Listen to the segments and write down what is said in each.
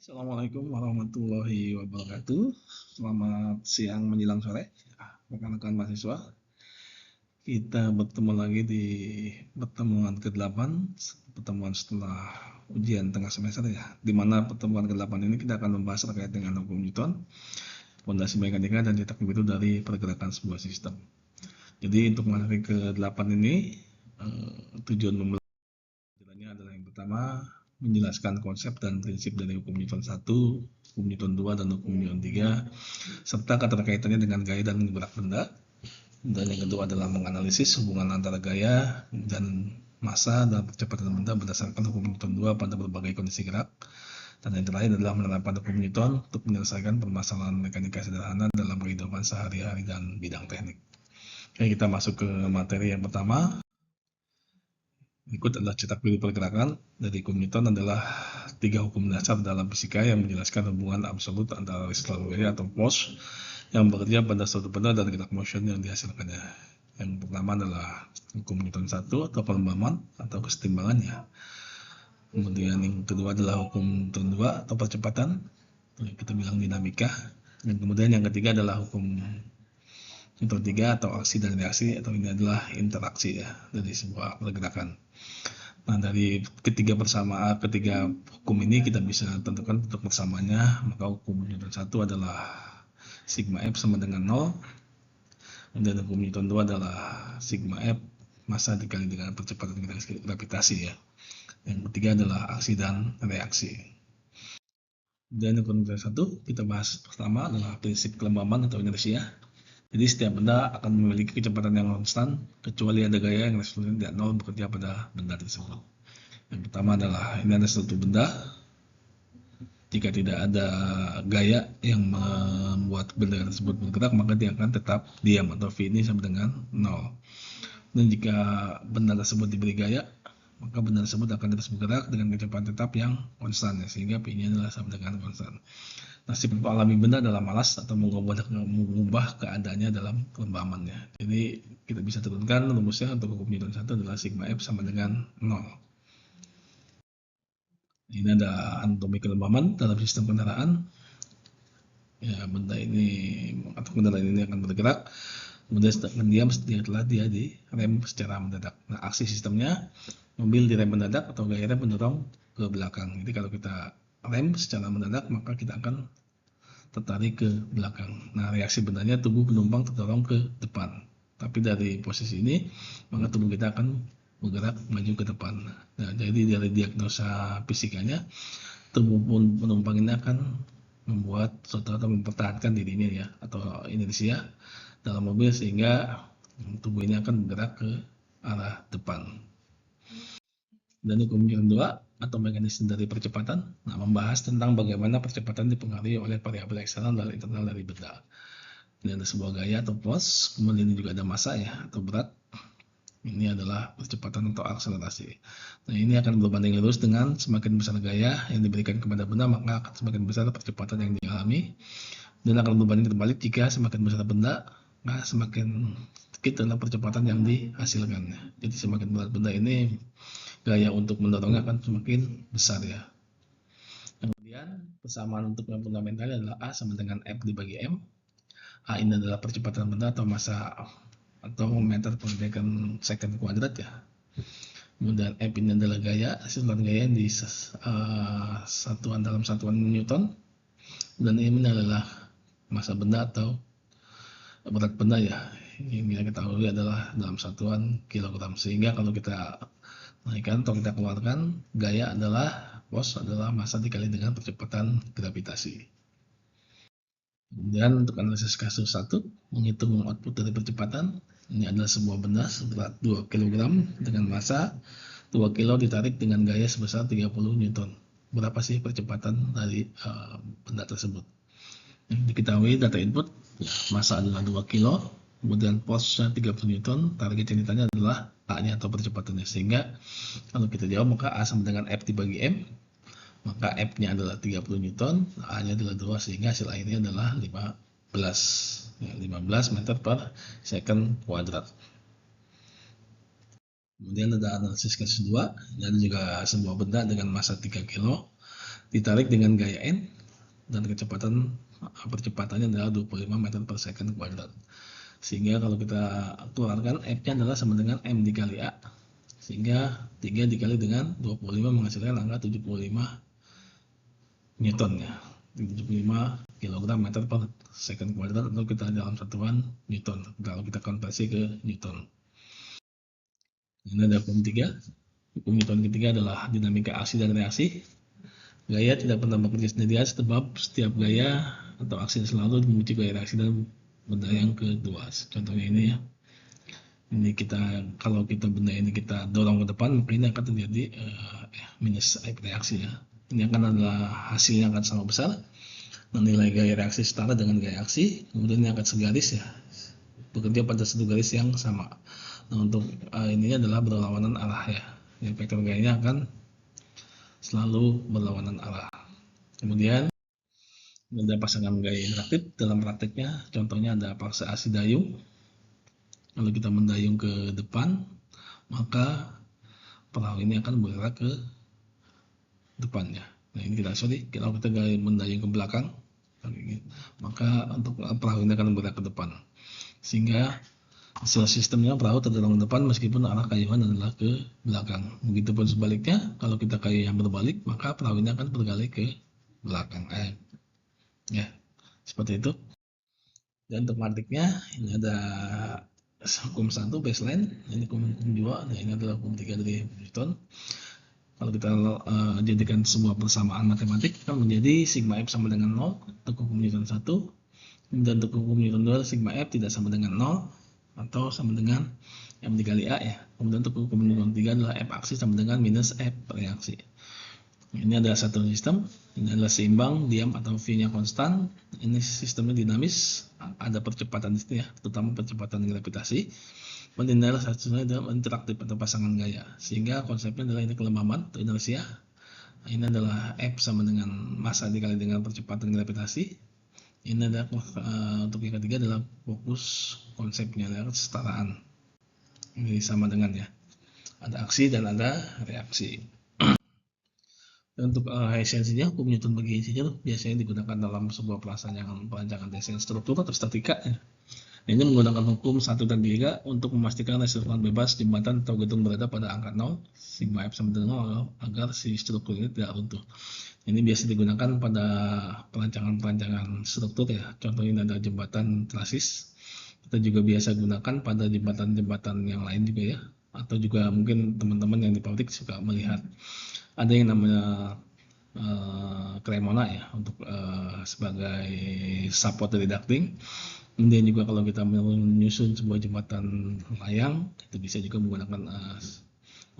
Assalamualaikum warahmatullahi wabarakatuh. Selamat siang menjelang sore, rekan-rekan mahasiswa. Kita bertemu lagi di pertemuan ke-8, pertemuan setelah ujian tengah semester ya. Di mana pertemuan ke-8 ini kita akan membahas terkait dengan hukum Newton, fondasi mekanika dan cetak biru dari pergerakan sebuah sistem. Jadi untuk materi ke-8 ini tujuan pembelajarannya adalah yang pertama menjelaskan konsep dan prinsip dari hukum Newton 1, hukum Newton 2, dan hukum Newton 3, serta keterkaitannya dengan gaya dan gerak benda. Dan yang kedua adalah menganalisis hubungan antara gaya dan massa dan percepatan benda berdasarkan hukum Newton 2 pada berbagai kondisi gerak. Dan yang terakhir adalah menerapkan hukum Newton untuk menyelesaikan permasalahan mekanika sederhana dalam kehidupan sehari-hari dan bidang teknik. Oke, kita masuk ke materi yang pertama. Berikut adalah cetak biru pergerakan dari hukum Newton adalah 3 hukum dasar dalam fisika yang menjelaskan hubungan absolut antara residual gaya atau force yang bekerja pada suatu benda dan gerak motion yang dihasilkannya. Yang pertama adalah hukum Newton 1 atau pelembaman atau kesetimbangannya. Kemudian yang kedua adalah hukum Newton 2 atau percepatan, kita bilang dinamika. Dan kemudian yang ketiga adalah hukum Newton 3 atau aksi dan reaksi, atau ini adalah interaksi ya dari sebuah pergerakan. Nah, dari ketiga hukum ini kita bisa tentukan bentuk bersamanya. Maka hukum Newton 1 adalah sigma F sama dengan 0. Dan hukum Newton 2 adalah sigma F massa dikali dengan percepatan gravitasi ya. Yang ketiga adalah aksi dan reaksi. Dan hukum Newton 1 kita bahas pertama adalah prinsip kelembaban atau inersia. Jadi setiap benda akan memiliki kecepatan yang konstan kecuali ada gaya yang resolusinya tidak nol bekerja pada benda tersebut. Yang pertama adalah ini ada suatu benda, jika tidak ada gaya yang membuat benda tersebut bergerak maka dia akan tetap diam atau V ini sama dengan 0. Dan jika benda tersebut diberi gaya maka benda tersebut akan terus bergerak dengan kecepatan tetap yang konstan ya, sehingga P-nya adalah sama dengan konstan. Nasib alami benda adalah malas atau mengubah keadaannya dalam kelembamannya. Jadi kita bisa turunkan rumusnya untuk hukum Newton 1 adalah sigma F sama dengan 0. Ini ada anatomi kelembaman dalam sistem kendaraan. Ya, benda ini atau kendaraan ini akan bergerak. Kemudian setelah dia direm secara mendadak. Nah, aksi sistemnya mobil direm mendadak atau gaya rem mendorong ke belakang. Jadi kalau kita rem secara mendadak maka kita akan tertarik ke belakang. Nah, reaksi bendanya tubuh penumpang terdorong ke depan. Tapi dari posisi ini maka tubuh kita akan bergerak maju ke depan. Nah, jadi dari diagnosa fisikanya tubuh penumpang ini akan membuat suatu atau mempertahankan dirinya ya atau inersia dalam mobil sehingga tubuh ini akan bergerak ke arah depan. Dan hukum Newton 2 atau mekanisme dari percepatan membahas tentang bagaimana percepatan dipengaruhi oleh variabel eksternal dan internal dari benda. Ini ada sebuah gaya atau force, kemudian ini juga ada massa ya atau berat. Ini adalah percepatan atau akselerasi. Nah, ini akan berbanding lurus dengan semakin besar gaya yang diberikan kepada benda maka akan semakin besar percepatan yang dialami, dan akan berbanding terbalik jika semakin besar benda maka semakin sedikit adalah percepatan yang dihasilkan. Jadi semakin berat benda ini gaya untuk mendorongnya akan semakin besar ya. Kemudian persamaan untuk yang fundamental adalah A sama dengan F dibagi M. A ini adalah percepatan benda atau massa atau meter per second kuadrat ya. Kemudian F ini adalah gaya, satuan gaya di satuan dalam satuan Newton. Dan M ini adalah massa benda atau berat benda ya. Yang kita ketahui adalah dalam satuan kilogram. Sehingga kalau kita naikkan atau kita keluarkan, gaya adalah force adalah massa dikali dengan percepatan gravitasi. Kemudian untuk analisis kasus 1, menghitung output dari percepatan. Ini adalah sebuah benda seberat 2 kg dengan massa 2 kg ditarik dengan gaya sebesar 30 Newton. Berapa sih percepatan dari benda tersebut? Yang diketahui data input, massa adalah 2 kg, kemudian force-nya 30 Newton, target yang ditanya adalah A-nya atau percepatannya. Sehingga kalau kita jawab maka A sama dengan F dibagi M, maka F-nya adalah 30 Newton, A-nya adalah 2, sehingga hasil akhirnya adalah 15 meter per second kuadrat. Kemudian ada analisis kasus 2, dan juga sebuah benda dengan massa 3 kg ditarik dengan gaya N dan percepatannya adalah 25 meter per second kuadrat. Sehingga kalau kita keluarkan F-nya adalah sama dengan M dikali A. Sehingga 3 dikali dengan 25 menghasilkan angka 75 Newton ya. 75 kg meter per second kuadrat, atau kita dalam satuan Newton kalau kita konversi ke Newton. Ini ada hukum 3. Hukum Newton ketiga adalah dinamika aksi dan reaksi. Gaya tidak pernah bekerja sendirian sebab setiap gaya atau aksi selalu memicu gaya reaksi dan benda yang kedua. Contohnya ini ya. Ini kalau benda ini kita dorong ke depan, maka ini akan terjadi minus reaksi ya. Ini akan adalah hasilnya akan sama besar. Nilai gaya reaksi setara dengan gaya aksi, kemudian ini akan segaris ya, bekerja pada satu garis yang sama. Nah, untuk ininya adalah berlawanan arah ya. Jadi vektor gayanya akan selalu berlawanan arah. Kemudian ada pasangan gaya interaktif dalam prakteknya. Contohnya ada paksa aksi dayung. Kalau kita mendayung ke depan, maka perahu ini akan bergerak ke depannya. Nah, ini kalau kita mendayung ke belakang, maka untuk perahu ini akan bergerak ke depan. Sehingga hasil sistemnya perahu terdorong ke depan meskipun arah kayuhan adalah ke belakang. Begitupun sebaliknya, kalau kita kayu yang berbalik, maka perahu ini akan berbalik ke belakang. Ya, seperti itu. Dan untuk praktiknya, ini ada hukum 1 baseline, ini hukum 2, nah ini adalah hukum 3 dari Newton. Kalau kita jadikan sebuah persamaan matematik, akan menjadi sigma F sama dengan 0 untuk hukum Newton 1, dan untuk hukum Newton 2 sigma F tidak sama dengan 0 atau sama dengan M dikali A ya. Kemudian untuk hukum Newton 3 adalah F aksi sama dengan minus F reaksi. Ini adalah satu sistem, ini adalah seimbang, diam atau V-nya konstan. Ini sistemnya dinamis, ada percepatan di sini ya, terutama percepatan gravitasi. Dan ini adalah satunya adalah interaktif atau pasangan gaya, sehingga konsepnya adalah ini kelembaban atau inersia. Ini adalah F sama dengan massa dikali dengan percepatan gravitasi. Ini adalah untuk yang ketiga adalah fokus konsepnya adalah kesetaraan. Ini sama dengan ya, ada aksi dan ada reaksi. Dan untuk esensinya, hukum Newton bagi esensinya biasanya digunakan dalam sebuah perancangan desain struktur atau statika ya. Ini menggunakan hukum 1 dan 3 untuk memastikan reservoir bebas jembatan atau gedung berada pada angka 0, sigma F sama dengan 0, agar si struktur ini tidak runtuh. Ini biasa digunakan pada perancangan struktur ya. Contohnya ada jembatan trasis. Kita juga biasa gunakan pada jembatan-jembatan yang lain juga ya. Atau juga mungkin teman-teman yang di pabrik suka melihat ada yang namanya Cremona ya, untuk sebagai support dari ducting. Kemudian juga kalau kita menyusun sebuah jembatan layang, itu bisa juga menggunakan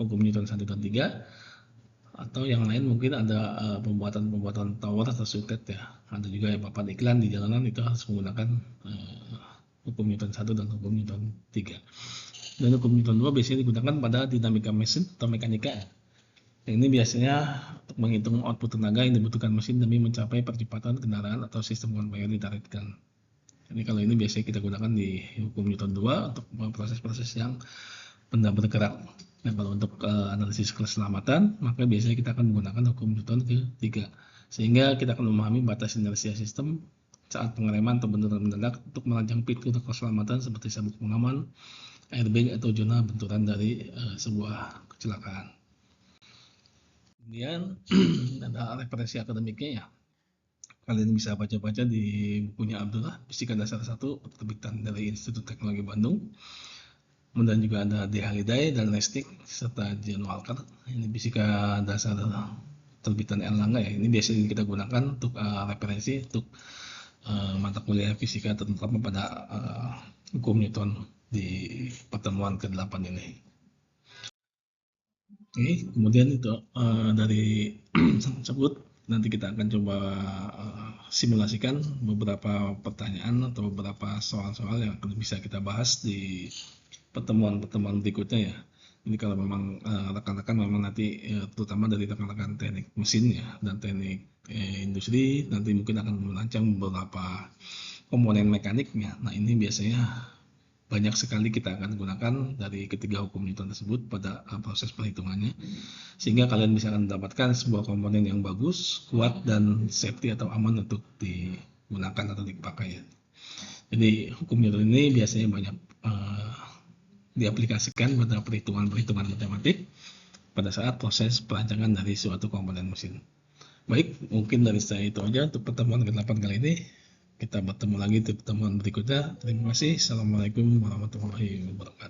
hukum Newton 1 dan 3. Atau yang lain mungkin ada pembuatan tower atau sirkuit ya. Ada juga yang papan iklan di jalanan, itu harus menggunakan hukum Newton 1 dan hukum Newton 3. Dan hukum Newton 2 biasanya digunakan pada dinamika mesin atau mekanika. Ini biasanya untuk menghitung output tenaga yang dibutuhkan mesin demi mencapai percepatan kendaraan atau sistem konveyor ditarikkan. Jadi kalau ini biasanya kita gunakan di hukum Newton 2 untuk proses-proses yang benda bergerak. Nah, kalau untuk analisis keselamatan, maka biasanya kita akan menggunakan hukum Newton ke-3. Sehingga kita akan memahami batas inersia sistem saat pengereman atau benturan mendadak untuk merancang fitur keselamatan seperti sabuk pengaman, airbag atau zona benturan dari sebuah kecelakaan. Kemudian ada referensi akademiknya ya. Kalian bisa baca-baca di bukunya Abdullah, Fisika Dasar 1, terbitan dari Institut Teknologi Bandung. Kemudian juga ada D. Haliday dan Lestik serta John Walker. Ini Fisika Dasar terbitan Erlangga ya. Ini biasanya kita gunakan untuk referensi untuk mata kuliah fisika terutama pada hukum Newton di pertemuan ke-8 ini. Oke, kemudian itu dari tersebut nanti kita akan coba simulasikan beberapa pertanyaan atau beberapa soal-soal yang akan bisa kita bahas di pertemuan-pertemuan berikutnya ya. Ini kalau memang rekan-rekan memang nanti terutama dari rekan-rekan teknik mesin ya dan teknik industri nanti mungkin akan merancang beberapa komponen mekaniknya. Nah, ini biasanya banyak sekali kita akan gunakan dari ketiga hukum Newton tersebut pada proses perhitungannya, sehingga kalian bisa mendapatkan sebuah komponen yang bagus, kuat, dan safety atau aman untuk digunakan atau dipakai. Jadi hukum Newton ini biasanya banyak diaplikasikan pada perhitungan-perhitungan matematik pada saat proses perancangan dari suatu komponen mesin. Baik, mungkin dari saya itu aja untuk pertemuan ke-8 kali ini. Kita bertemu lagi di pertemuan berikutnya. Terima kasih. Assalamualaikum warahmatullahi wabarakatuh.